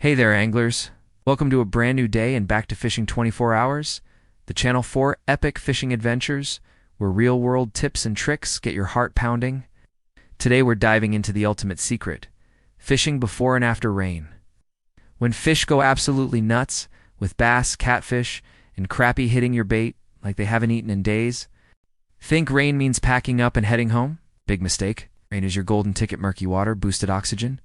Hey there, anglers. Welcome to a brand new day and back to Fishing 24 Hours, the Channel 4 epic fishing adventures, where real-world tips and tricks get your heart pounding. Today we're diving into the ultimate secret, fishing before and after rain. When fish go absolutely nuts, with bass, catfish, and crappie hitting your bait like they haven't eaten in days, think rain means packing up and heading home? Big mistake. Rain is your golden ticket, murky water, boosted oxygen,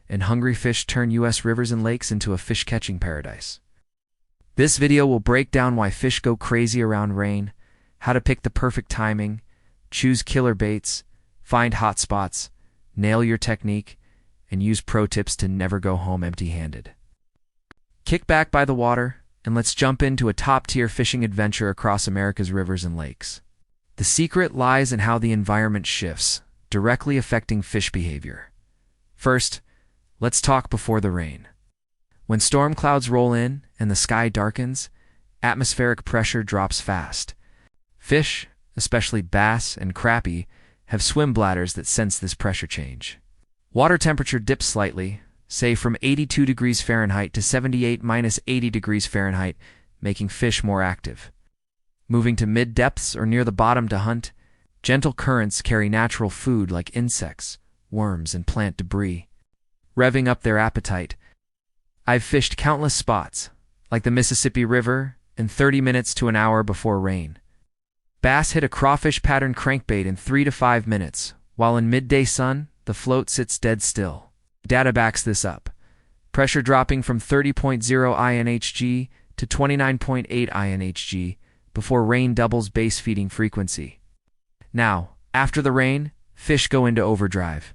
and hungry fish turn U.S. rivers and lakes into a fish-catching paradise. This video will break down why fish go crazy around rain, how to pick the perfect timing, choose killer baits, find hot spots, nail your technique, and use pro tips to never go home empty-handed. Kick back by the water, and let's jump into a top-tier fishing adventure across America's rivers and lakes. The secret lies in how the environment shifts, directly affecting fish behavior. First, let's talk before the rain. When storm clouds roll in and the sky darkens, atmospheric pressure drops fast. Fish, especially bass and crappie, have swim bladders that sense this pressure change. Water temperature dips slightly, say from 82 degrees Fahrenheit to 78–80 degrees Fahrenheit, making fish more active. Moving to mid-depths or near the bottom to hunt, gentle currents carry natural food like insects, worms, and plant debris, revving up their appetite. I've fished countless spots, like the Mississippi River, in 30 minutes to an hour before rain. Bass hit a crawfish pattern crankbait in 3 to 5 minutes, while in midday sun, the float sits dead still. Data backs this up. Pressure dropping from 30.0 INHG to 29.8 INHG before rain doubles base feeding frequency. Now, after the rain, fish go into overdrive.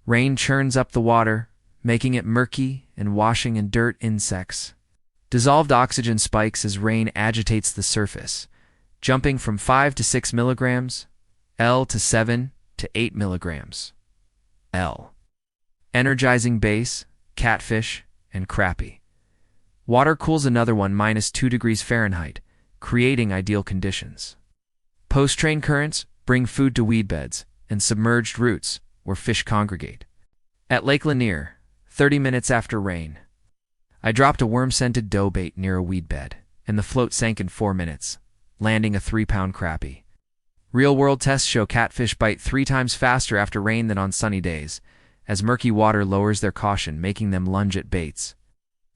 Rain churns up the water, making it murky and washing in dirt insects. Dissolved oxygen spikes as rain agitates the surface, jumping from 5 to 6 milligrams, L to 7 to 8 milligrams, L. Energizing bass, catfish, and crappie. Water cools another one -2 degrees Fahrenheit, creating ideal conditions. Post-train currents bring food to weed beds and submerged roots where fish congregate. At Lake Lanier, 30 minutes after rain, I dropped a worm-scented dough bait near a weed bed, and the float sank in 4 minutes, landing a 3-pound crappie. Real-world tests show catfish bite 3 times faster after rain than on sunny days, as murky water lowers their caution, making them lunge at baits.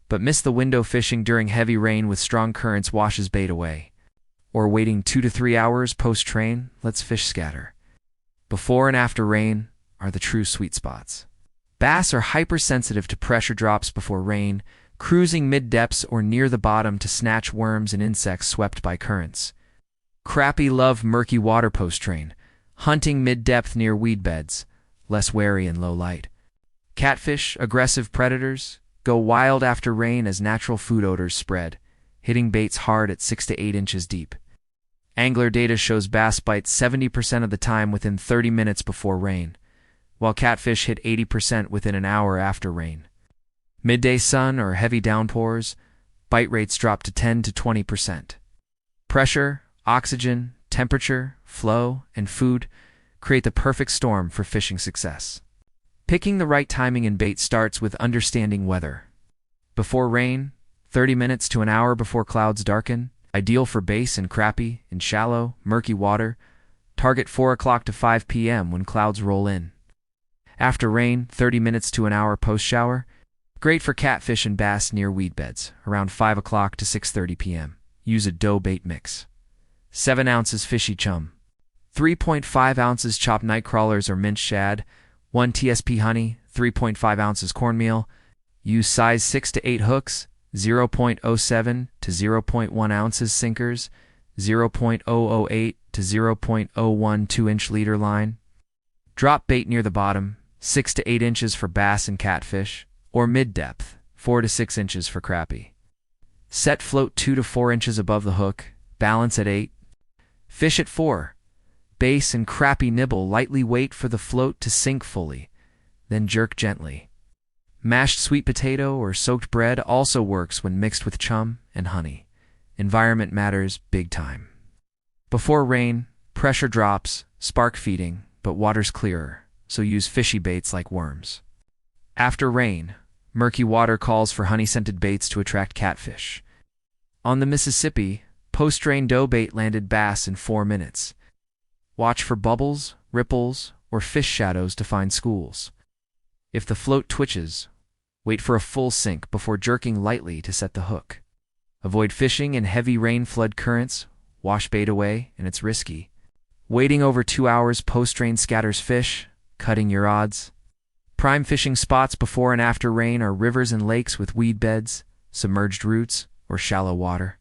But miss the window fishing during heavy rain with strong currents washes bait away. Or waiting 2 to 3 hours post-train lets fish scatter. Before and after rain are the true sweet spots. Bass are hypersensitive to pressure drops before rain, cruising mid-depths or near the bottom to snatch worms and insects swept by currents. Crappie love murky water post-train, hunting mid-depth near weed beds, less wary in low light. Catfish, aggressive predators, go wild after rain as natural food odors spread, hitting baits hard at 6 to 8 inches deep. Angler data shows bass bite 70% of the time within 30 minutes before rain, while catfish hit 80% within an hour after rain. Midday sun or heavy downpours, bite rates drop to 10 to 20%. Pressure, oxygen, temperature, flow, and food create the perfect storm for fishing success. Picking the right timing and bait starts with understanding weather. Before rain, 30 minutes to an hour before clouds darken, ideal for bass and crappie in shallow, murky water. Target 4 o'clock to 5 p.m. when clouds roll in. After rain, 30 minutes to an hour post-shower. Great for catfish and bass near weed beds, around 5 o'clock to 6:30 p.m. Use a dough bait mix. 7 ounces fishy chum, 3.5 ounces chopped night crawlers or minced shad, 1 TSP honey, 3.5 ounces cornmeal. Use size 6 to 8 hooks, 0.07 to 0.1 ounces sinkers, 0.008 to 0.01 2-inch leader line. Drop bait near the bottom, 6 to 8 inches for bass and catfish, or mid-depth, 4 to 6 inches for crappie. Set float 2 to 4 inches above the hook, balance at 8. Fish at 4. Bass and crappie nibble lightly, wait for the float to sink fully, then jerk gently. Mashed sweet potato or soaked bread also works when mixed with chum and honey. Environment matters big time. Before rain, pressure drops, spark feeding, but water's clearer, so use fishy baits like worms. After rain, Murky water calls for honey-scented baits to attract catfish. On the Mississippi, post-rain dough bait landed bass in 4 minutes. Watch for bubbles, ripples, or fish shadows to find schools. If the float twitches, wait for a full sink before jerking lightly to set the hook. Avoid fishing in heavy rain flood currents, wash bait away, and it's risky. Waiting over 2 hours post-rain scatters fish, cutting your odds. Prime fishing spots before and after rain are rivers and lakes with weed beds, submerged roots, or shallow water.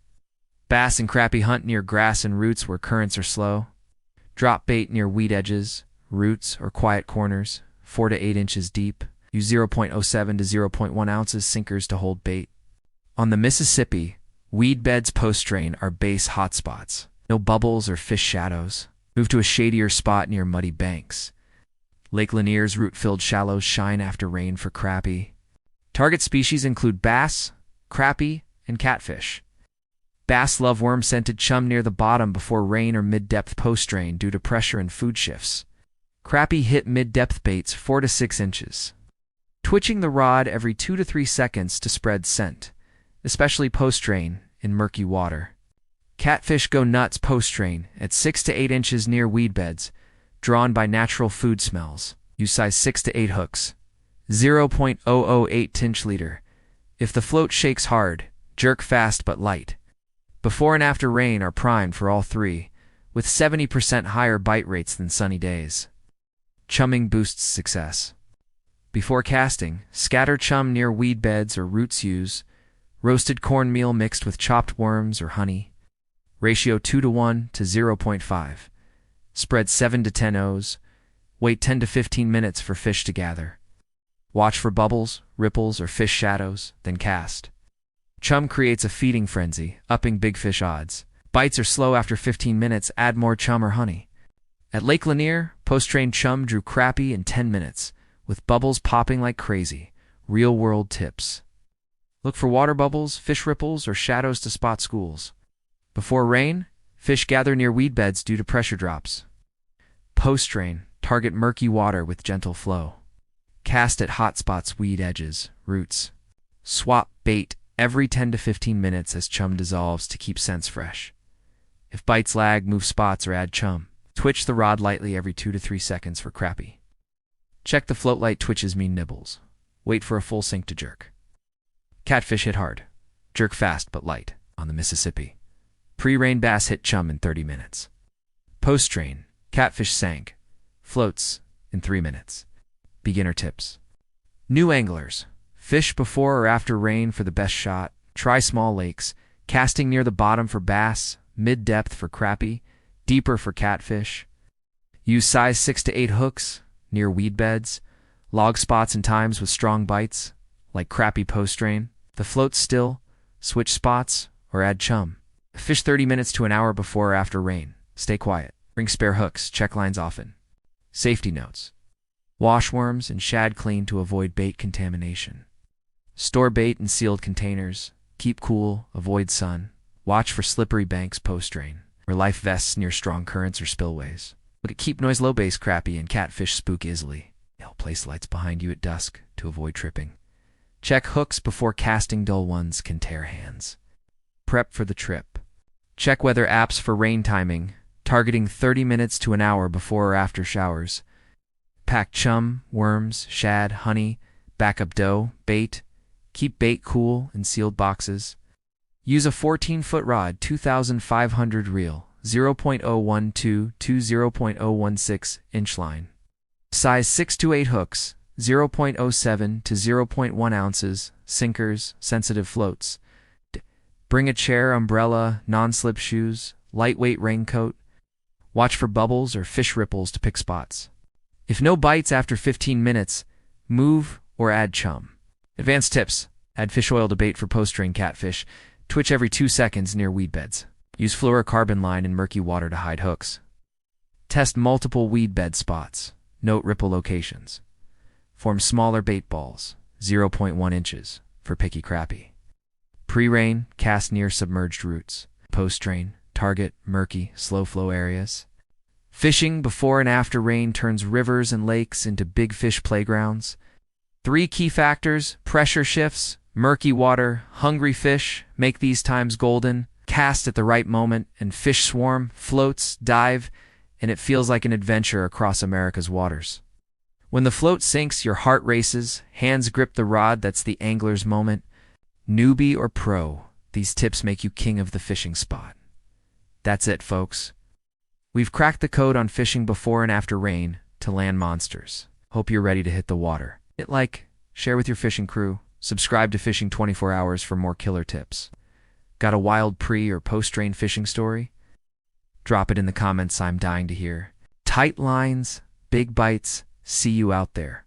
Bass and crappie hunt near grass and roots where currents are slow. Drop bait near weed edges, roots, or quiet corners, 4 to 8 inches deep. Use 0.07 to 0.1 ounces sinkers to hold bait. On the Mississippi, weed beds post-rain are base hotspots. No bubbles or fish shadows. Move to a shadier spot near muddy banks. Lake Lanier's root-filled shallows shine after rain for crappie. Target species include bass, crappie, and catfish. Bass love worm-scented chum near the bottom before rain or mid-depth post-rain due to pressure and food shifts. Crappie hit mid-depth baits 4 to 6 inches. Twitching the rod every 2 to 3 seconds to spread scent, especially post-rain in murky water. Catfish go nuts post-rain at 6 to 8 inches near weed beds, drawn by natural food smells. Use size 6 to 8 hooks. 0.008 tinch leader. If the float shakes hard, jerk fast but light. Before and after rain are primed for all three, with 70% higher bite rates than sunny days. Chumming boosts success. Before casting, scatter chum near weed beds or roots. Use roasted cornmeal mixed with chopped worms or honey. Ratio 2 to 1 to 0.5. Spread 7 to 10 O's. Wait 10 to 15 minutes for fish to gather. Watch for bubbles, ripples, or fish shadows, then cast. Chum creates a feeding frenzy, upping big fish odds. Bites are slow after 15 minutes. Add more chum or honey. At Lake Lanier, post-train chum drew crappie in 10 minutes, with bubbles popping like crazy. Real-world tips. Look for water bubbles, fish ripples, or shadows to spot schools. Before rain, fish gather near weed beds due to pressure drops. Post-rain, target murky water with gentle flow. Cast at hot spots, weed edges, roots. Swap bait every 10 to 15 minutes as chum dissolves to keep scents fresh. If bites lag, move spots or add chum. Twitch the rod lightly every 2 to 3 seconds for crappie. Check the float light twitches mean nibbles. Wait for a full sink to jerk. Catfish hit hard. Jerk fast but light on the Mississippi. Pre-rain bass hit chum in 30 minutes. Post-rain, catfish sank. Floats in 3 minutes. Beginner tips. New anglers. Fish before or after rain for the best shot. Try small lakes. Casting near the bottom for bass. Mid-depth for crappie. Deeper for catfish. Use size 6 to 8 hooks near weed beds. Log spots and times with strong bites, like crappie post-rain. The float's still. Switch spots or add chum. Fish 30 minutes to an hour before or after rain. Stay quiet. Bring spare hooks. Check lines often. Safety notes. Wash worms and shad clean to avoid bait contamination. Store bait in sealed containers. Keep cool. Avoid sun. Watch for slippery banks post-rain. Wear life vests near strong currents or spillways. Look at keep noise low base crappie and catfish spook easily. Place lights behind you at dusk to avoid tripping. Check hooks before casting. Dull ones can tear hands. Prep for the trip. Check weather apps for rain timing, targeting 30 minutes to an hour before or after showers. Pack chum, worms, shad, honey, backup dough, bait. Keep bait cool in sealed boxes. Use a 14-foot rod, 2,500 reel, 0.012 to 0.016 inch line. Size 6 to 8 hooks, 0.07 to 0.1 ounces, sinkers, sensitive floats. Bring a chair, umbrella, non-slip shoes, lightweight raincoat. Watch for bubbles or fish ripples to pick spots. If no bites after 15 minutes, move or add chum. Advanced tips. Add fish oil to bait for post-rain catfish. Twitch every 2 seconds near weed beds. Use fluorocarbon line in murky water to hide hooks. Test multiple weed bed spots. Note ripple locations. Form smaller bait balls, 0.1 inches, for picky crappie. Pre-rain, cast near submerged roots. Post-rain, target murky, slow flow areas. Fishing before and after rain turns rivers and lakes into big fish playgrounds. 3 key factors: pressure shifts, murky water, hungry fish make these times golden. Cast at the right moment, and fish swarm, floats, dive, and it feels like an adventure across America's waters. When the float sinks, your heart races, hands grip the rod, that's the angler's moment. Newbie or pro, these tips make you king of the fishing spot. That's it, folks. We've cracked the code on fishing before and after rain to land monsters. Hope you're ready to hit the water. Hit like, share with your fishing crew, subscribe to Fishing 24 Hours for more killer tips. Got a wild pre- or post-rain fishing story? Drop it in the comments, I'm dying to hear. Tight lines, big bites, see you out there.